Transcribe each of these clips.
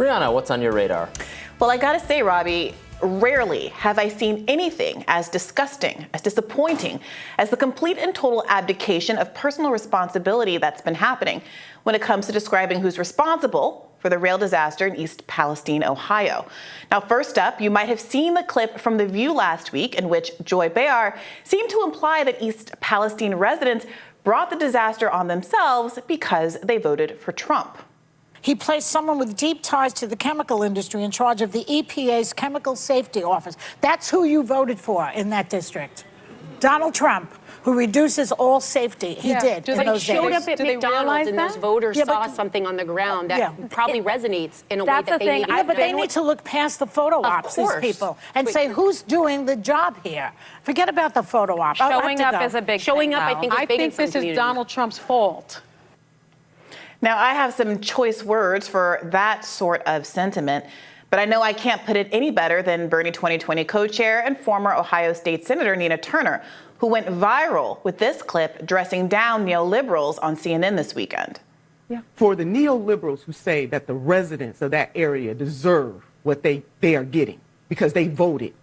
Briahna, what's on your radar? Well, I gotta say, Robbie, rarely have I seen anything as disgusting, as disappointing, as the complete and total abdication of personal responsibility that's been happening when it comes to describing who's responsible for the rail disaster in East Palestine, Ohio. Now, first up, you might have seen the clip from The View last week in which Joy Behar seemed to imply that East Palestine residents brought the disaster on themselves because they voted for Trump. He placed someone with deep ties to the chemical industry in charge of the EPA's Chemical Safety Office. That's who you voted for in that district. Donald Trump, who reduces all safety. He did in those days. Showed up at McDonald's and those voters saw something on the ground that probably resonates in a way that they need. But they need to look past the photo ops, these people, and say, who's doing the job here? Forget about the photo op. Showing up is a big thing. Showing up, I think this is Donald Trump's fault. Now, I have some choice words for that sort of sentiment, but I know I can't put it any better than Bernie 2020 co-chair and former Ohio State Senator Nina Turner, who went viral with this clip dressing down neoliberals on CNN this weekend. For the neoliberals who say that the residents of that area deserve what they are getting because they voted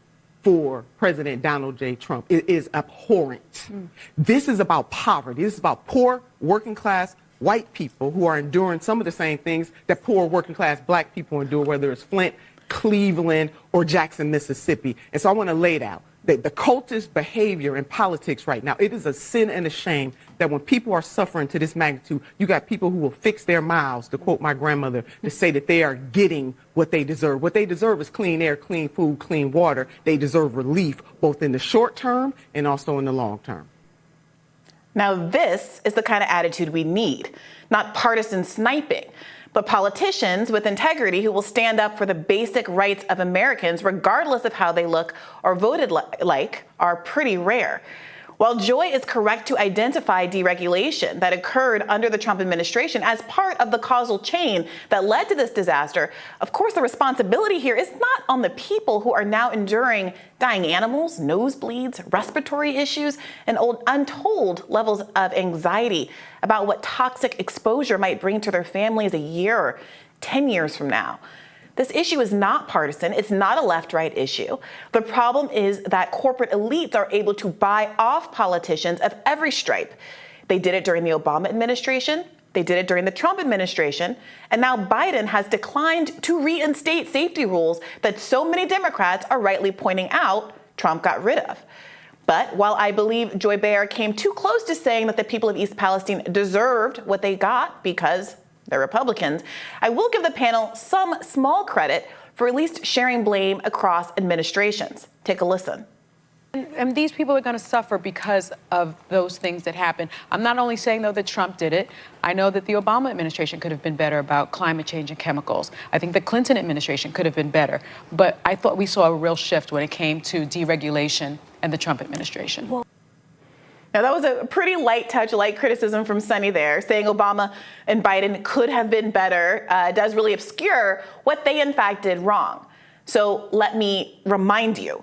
for President Donald J. Trump, it is abhorrent. This is about poverty. This is about poor, working class white people who are enduring some of the same things that poor working class black people endure, whether it's Flint, Cleveland, or Jackson, Mississippi. And so I want to lay it out. The cultist behavior in politics right now, it is a sin and a shame that when people are suffering to this magnitude, you got people who will fix their mouths, to quote my grandmother, to say that they are getting what they deserve. What they deserve is clean air, clean food, clean water. They deserve relief, both in the short term and also in the long term. Now, this is the kind of attitude we need, not partisan sniping, but politicians with integrity who will stand up for the basic rights of Americans, regardless of how they look or voted like, are pretty rare. While Joy is correct to identify deregulation that occurred under the Trump administration as part of the causal chain that led to this disaster, of course, the responsibility here is not on the people who are now enduring dying animals, nosebleeds, respiratory issues, and untold levels of anxiety about what toxic exposure might bring to their families a year or 10 years from now. This issue is not partisan. It's not a left-right issue. The problem is that corporate elites are able to buy off politicians of every stripe. They did it during the Obama administration. They did it during the Trump administration. And now Biden has declined to reinstate safety rules that so many Democrats are rightly pointing out Trump got rid of. But while I believe Joy Behar came too close to saying that the people of East Palestine deserved what they got because they're Republicans, I will give the panel some small credit for at least sharing blame across administrations. Take a listen. And these people are going to suffer because of those things that happen. I'm not only saying, though, that Trump did it. I know that the Obama administration could have been better about climate change and chemicals. I think the Clinton administration could have been better. But I thought we saw a real shift when it came to deregulation and the Trump administration. Now, that was a pretty light touch, light criticism from Sunny there, saying Obama and Biden could have been better does really obscure what they, in fact, did wrong. So let me remind you.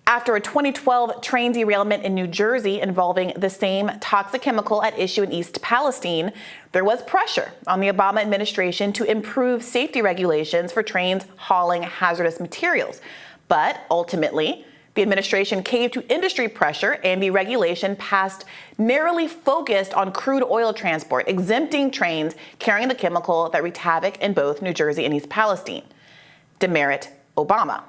After a 2012 train derailment in New Jersey involving the same toxic chemical at issue in East Palestine, there was pressure on the Obama administration to improve safety regulations for trains hauling hazardous materials. But ultimately, the administration caved to industry pressure, and deregulation passed narrowly focused on crude oil transport, exempting trains carrying the chemical that wreaked havoc in both New Jersey and East Palestine. Demerit Obama.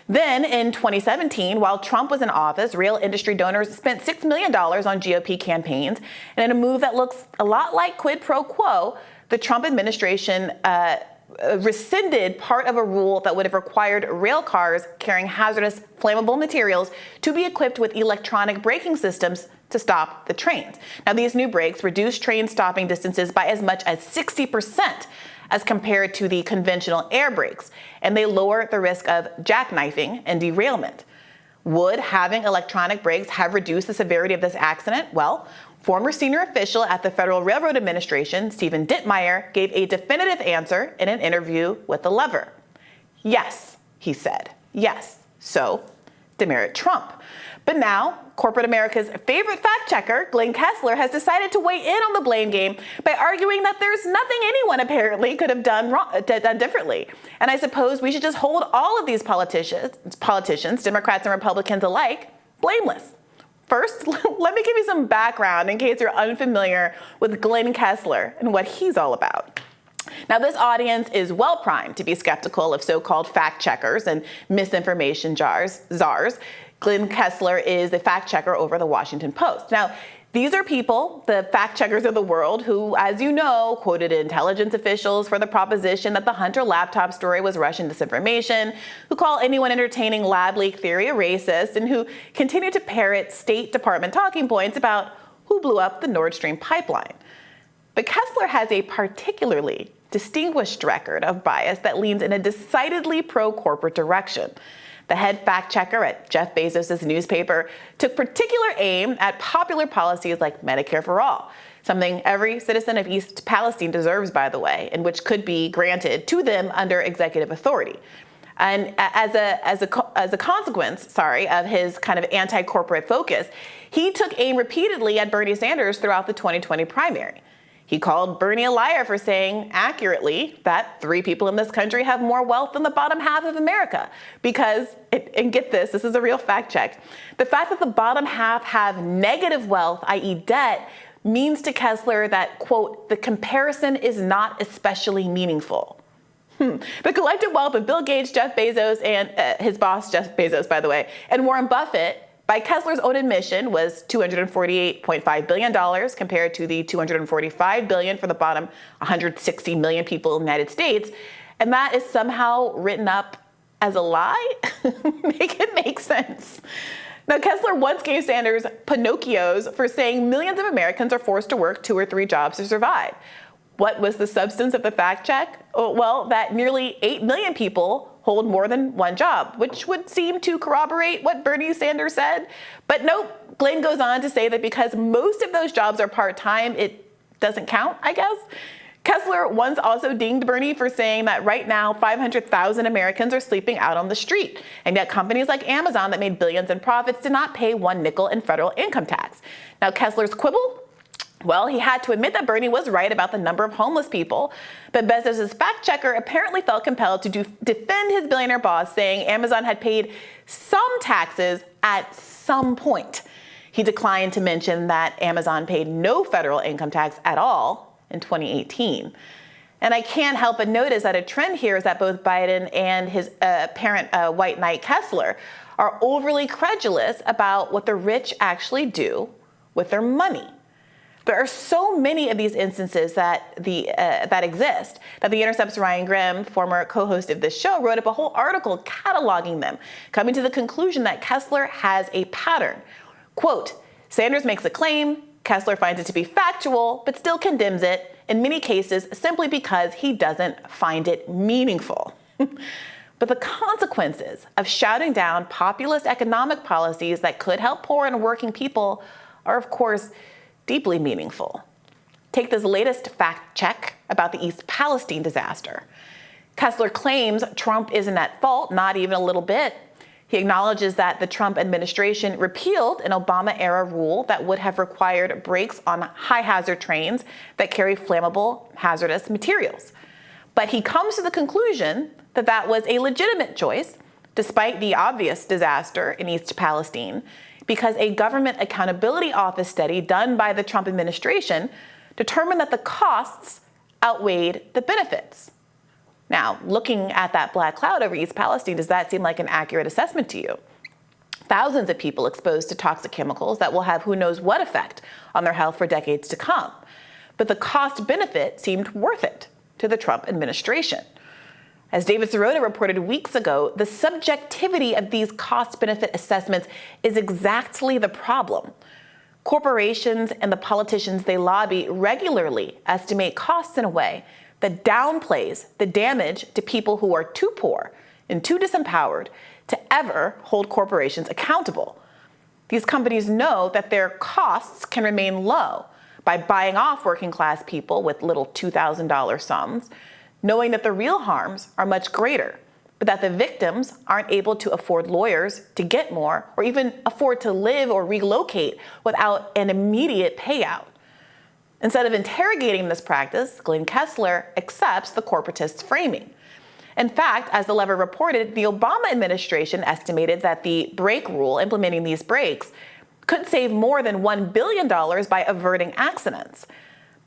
Then in 2017, while Trump was in office, rail industry donors spent $6 million on GOP campaigns. And in a move that looks a lot like quid pro quo, the Trump administration rescinded part of a rule that would have required rail cars carrying hazardous flammable materials to be equipped with electronic braking systems to stop the trains. Now, these new brakes reduce train stopping distances by as much as 60% as compared to the conventional air brakes, and they lower the risk of jackknifing and derailment. Would having electronic brakes have reduced the severity of this accident? Well, former senior official at the Federal Railroad Administration, Stephen Dittmeyer, gave a definitive answer in an interview with The Lever. Yes, he said. Yes. So, demerit Trump. But now, corporate America's favorite fact checker, Glenn Kessler, has decided to weigh in on the blame game by arguing that there's nothing anyone apparently could have done differently. And I suppose we should just hold all of these politicians, Democrats and Republicans alike, blameless. First, let me give you some background in case you're unfamiliar with Glenn Kessler and what he's all about. Now, this audience is well primed to be skeptical of so-called fact checkers and misinformation czars. Glenn Kessler is the fact checker over the Washington Post. Now, these are people, the fact checkers of the world, who, as you know, quoted intelligence officials for the proposition that the Hunter laptop story was Russian disinformation, who call anyone entertaining lab leak theory a racist, and who continue to parrot State Department talking points about who blew up the Nord Stream pipeline. But Kessler has a particularly distinguished record of bias that leans in a decidedly pro-corporate direction. The head fact checker at Jeff Bezos' newspaper took particular aim at popular policies like Medicare for All, something every citizen of East Palestine deserves, by the way, and which could be granted to them under executive authority. And as a consequence, of his kind of anti-corporate focus, he took aim repeatedly at Bernie Sanders throughout the 2020 primary. He called Bernie a liar for saying accurately that 3 people in this country have more wealth than the bottom half of America. Because, and get this is a real fact check, the fact that the bottom half have negative wealth, i.e. debt, means to Kessler that, quote, the comparison is not especially meaningful. The collective wealth of Bill Gates, Jeff Bezos, and his boss, Jeff Bezos, by the way, and Warren Buffett, by Kessler's own admission, was $248.5 billion compared to the $245 billion for the bottom 160 million people in the United States. And that is somehow written up as a lie? Make it make sense. Now, Kessler once gave Sanders Pinocchios for saying millions of Americans are forced to work 2 or 3 jobs to survive. What was the substance of the fact check? Well, that nearly 8 million people hold more than 1 job, which would seem to corroborate what Bernie Sanders said. But nope, Glenn goes on to say that because most of those jobs are part-time, it doesn't count, I guess. Kessler once also dinged Bernie for saying that right now 500,000 Americans are sleeping out on the street, and yet companies like Amazon that made billions in profits did not pay 1 nickel in federal income tax. Now, Kessler's quibble? Well, he had to admit that Bernie was right about the number of homeless people, but Bezos' fact checker apparently felt compelled to defend his billionaire boss, saying Amazon had paid some taxes at some point. He declined to mention that Amazon paid no federal income tax at all in 2018. And I can't help but notice that a trend here is that both Biden and his parent white knight Kessler are overly credulous about what the rich actually do with their money. There are so many of these instances that exist that The Intercept's Ryan Grimm, former co-host of this show, wrote up a whole article cataloging them, coming to the conclusion that Kessler has a pattern. Quote, Sanders makes a claim, Kessler finds it to be factual, but still condemns it, in many cases simply because he doesn't find it meaningful. But the consequences of shouting down populist economic policies that could help poor and working people are, of course, deeply meaningful. Take this latest fact check about the East Palestine disaster. Kessler claims Trump isn't at fault, not even a little bit. He acknowledges that the Trump administration repealed an Obama-era rule that would have required brakes on high-hazard trains that carry flammable, hazardous materials. But he comes to the conclusion that that was a legitimate choice, despite the obvious disaster in East Palestine, because a Government Accountability Office study done by the Trump administration determined that the costs outweighed the benefits. Now, looking at that black cloud over East Palestine, does that seem like an accurate assessment to you? Thousands of people exposed to toxic chemicals that will have who knows what effect on their health for decades to come. But the cost benefit seemed worth it to the Trump administration. As David Sirota reported weeks ago, the subjectivity of these cost-benefit assessments is exactly the problem. Corporations and the politicians they lobby regularly estimate costs in a way that downplays the damage to people who are too poor and too disempowered to ever hold corporations accountable. These companies know that their costs can remain low by buying off working-class people with little $2,000 sums, knowing that the real harms are much greater but that the victims aren't able to afford lawyers to get more or even afford to live or relocate without an immediate payout. Instead of interrogating this practice, Glenn Kessler accepts the corporatist's framing. In fact, as the Lever reported, the Obama administration estimated that the brake rule implementing these brakes could save more than $1 billion by averting accidents.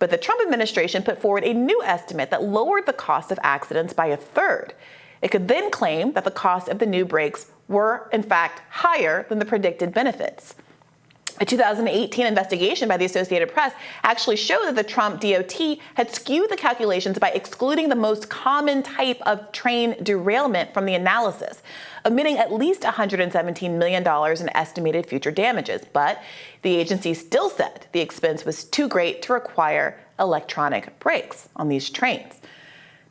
But the Trump administration put forward a new estimate that lowered the cost of accidents by a third. It could then claim that the cost of the new brakes were, in fact, higher than the predicted benefits. A 2018 investigation by the Associated Press actually showed that the Trump DOT had skewed the calculations by excluding the most common type of train derailment from the analysis, omitting at least $117 million in estimated future damages. But the agency still said the expense was too great to require electronic brakes on these trains.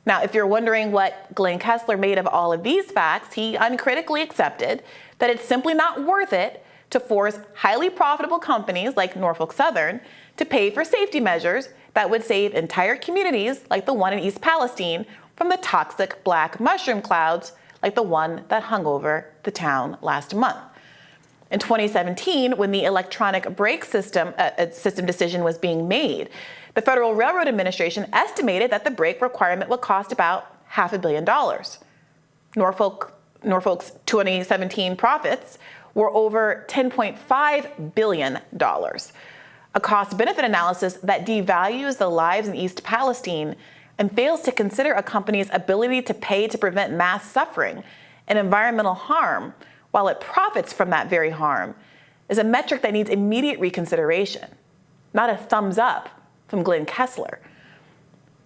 Now, if you're wondering what Glenn Kessler made of all of these facts, he uncritically accepted that it's simply not worth it to force highly profitable companies like Norfolk Southern to pay for safety measures that would save entire communities like the one in East Palestine from the toxic black mushroom clouds like the one that hung over the town last month. In 2017, when the electronic brake system decision was being made, the Federal Railroad Administration estimated that the brake requirement would cost about $500 million. Norfolk's 2017 profits were over $10.5 billion. A cost-benefit analysis that devalues the lives in East Palestine and fails to consider a company's ability to pay to prevent mass suffering and environmental harm while it profits from that very harm is a metric that needs immediate reconsideration, not a thumbs up from Glenn Kessler.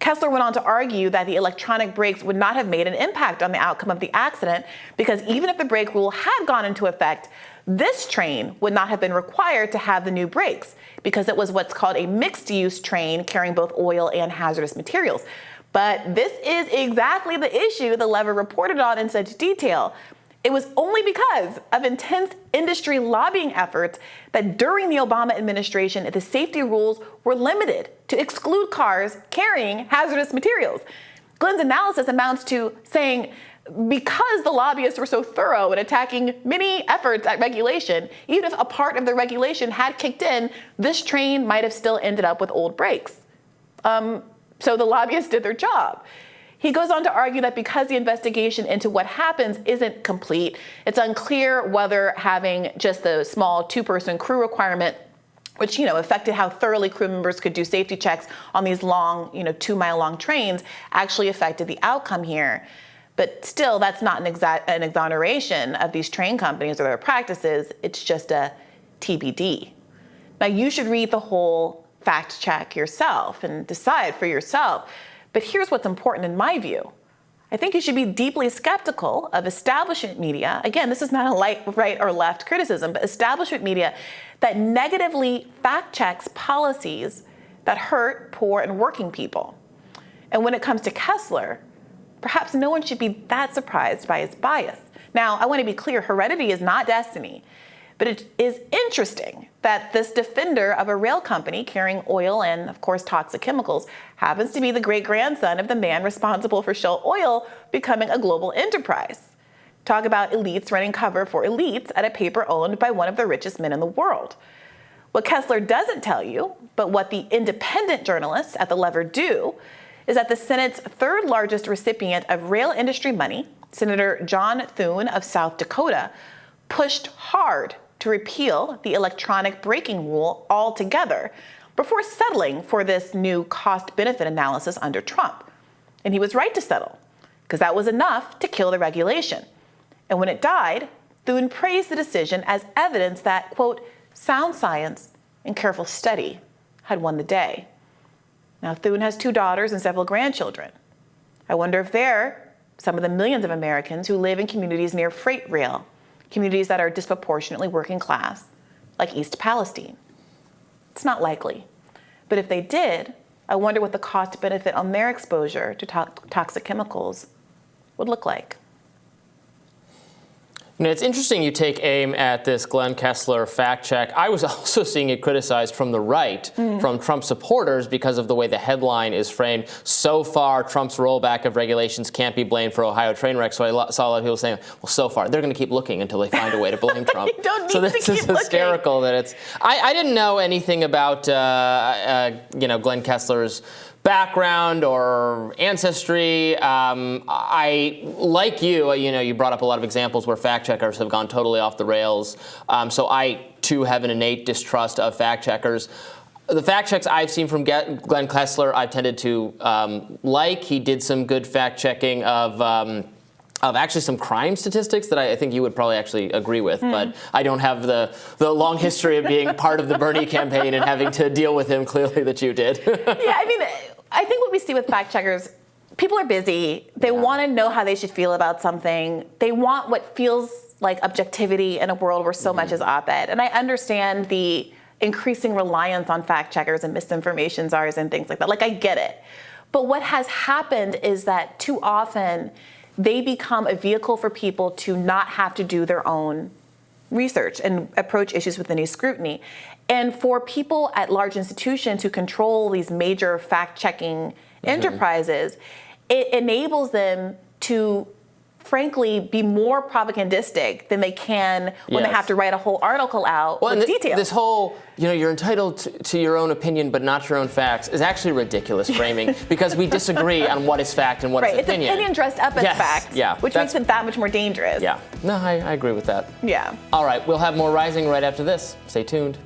Kessler went on to argue that the electronic brakes would not have made an impact on the outcome of the accident because even if the brake rule had gone into effect, this train would not have been required to have the new brakes because it was what's called a mixed-use train carrying both oil and hazardous materials. But this is exactly the issue the Lever reported on in such detail. It was only because of intense industry lobbying efforts that during the Obama administration, the safety rules were limited to exclude cars carrying hazardous materials. Glenn's analysis amounts to saying because the lobbyists were so thorough in attacking many efforts at regulation, even if a part of the regulation had kicked in, this train might have still ended up with old brakes. So the lobbyists did their job. He goes on to argue that because the investigation into what happens isn't complete, it's unclear whether having just the small two-person crew requirement, which affected how thoroughly crew members could do safety checks on these long, 2-mile-long trains, actually affected the outcome here. But still, that's not an exoneration of these train companies or their practices. It's just a TBD. Now, you should read the whole fact check yourself and decide for yourself. But here's what's important in my view. I think you should be deeply skeptical of establishment media. Again, this is not a right or left criticism, but establishment media that negatively fact checks policies that hurt poor and working people. And when it comes to Kessler, perhaps no one should be that surprised by his bias. Now, I want to be clear, heredity is not destiny. But it is interesting that this defender of a rail company carrying oil and, of course, toxic chemicals happens to be the great-grandson of the man responsible for Shell Oil becoming a global enterprise. Talk about elites running cover for elites at a paper owned by one of the richest men in the world. What Kessler doesn't tell you, but what the independent journalists at the Lever do, is that the Senate's third largest recipient of rail industry money, Senator John Thune of South Dakota, pushed hard to repeal the electronic braking rule altogether before settling for this new cost-benefit analysis under Trump. And he was right to settle, because that was enough to kill the regulation. And when it died, Thune praised the decision as evidence that, quote, sound science and careful study had won the day. Now, Thune has 2 daughters and several grandchildren. I wonder if they're some of the millions of Americans who live in communities near freight rail, communities that are disproportionately working class, like East Palestine. It's not likely. But if they did, I wonder what the cost benefit on their exposure to toxic chemicals would look like. You know, it's interesting you take aim at this Glenn Kessler fact check. I was also seeing it criticized from the right, from Trump supporters, because of the way the headline is framed. So far, Trump's rollback of regulations can't be blamed for Ohio train wrecks. So I saw a lot of people saying, well, so far, they're going to keep looking until they find a way to blame Trump. You don't need so to this keep is hysterical that it's... I didn't know anything about, Glenn Kessler's background or ancestry. I, like you brought up a lot of examples where fact checkers have gone totally off the rails. So I, too, have an innate distrust of fact checkers. The fact checks I've seen from Glenn Kessler, I've tended to like. He did some good fact checking of actually some crime statistics that I think you would probably actually agree with, but I don't have the long history of being part of the Bernie campaign and having to deal with him clearly that you did. Yeah, I mean, I think what we see with fact checkers, people are busy. They want to know how they should feel about something. They want what feels like objectivity in a world where so much is op-ed. And I understand the increasing reliance on fact checkers and misinformation czars and things like that. Like, I get it. But what has happened is that too often they become a vehicle for people to not have to do their own research and approach issues with any scrutiny. And for people at large institutions who control these major fact-checking enterprises, it enables them to, frankly, be more propagandistic than they can when they have to write a whole article out with details. This whole, you're entitled to your own opinion but not your own facts is actually ridiculous framing because we disagree on what is fact and what is opinion. It's opinion dressed up as fact, which makes it that much more dangerous. Yeah. No, I agree with that. Yeah. All right, we'll have more Rising right after this. Stay tuned.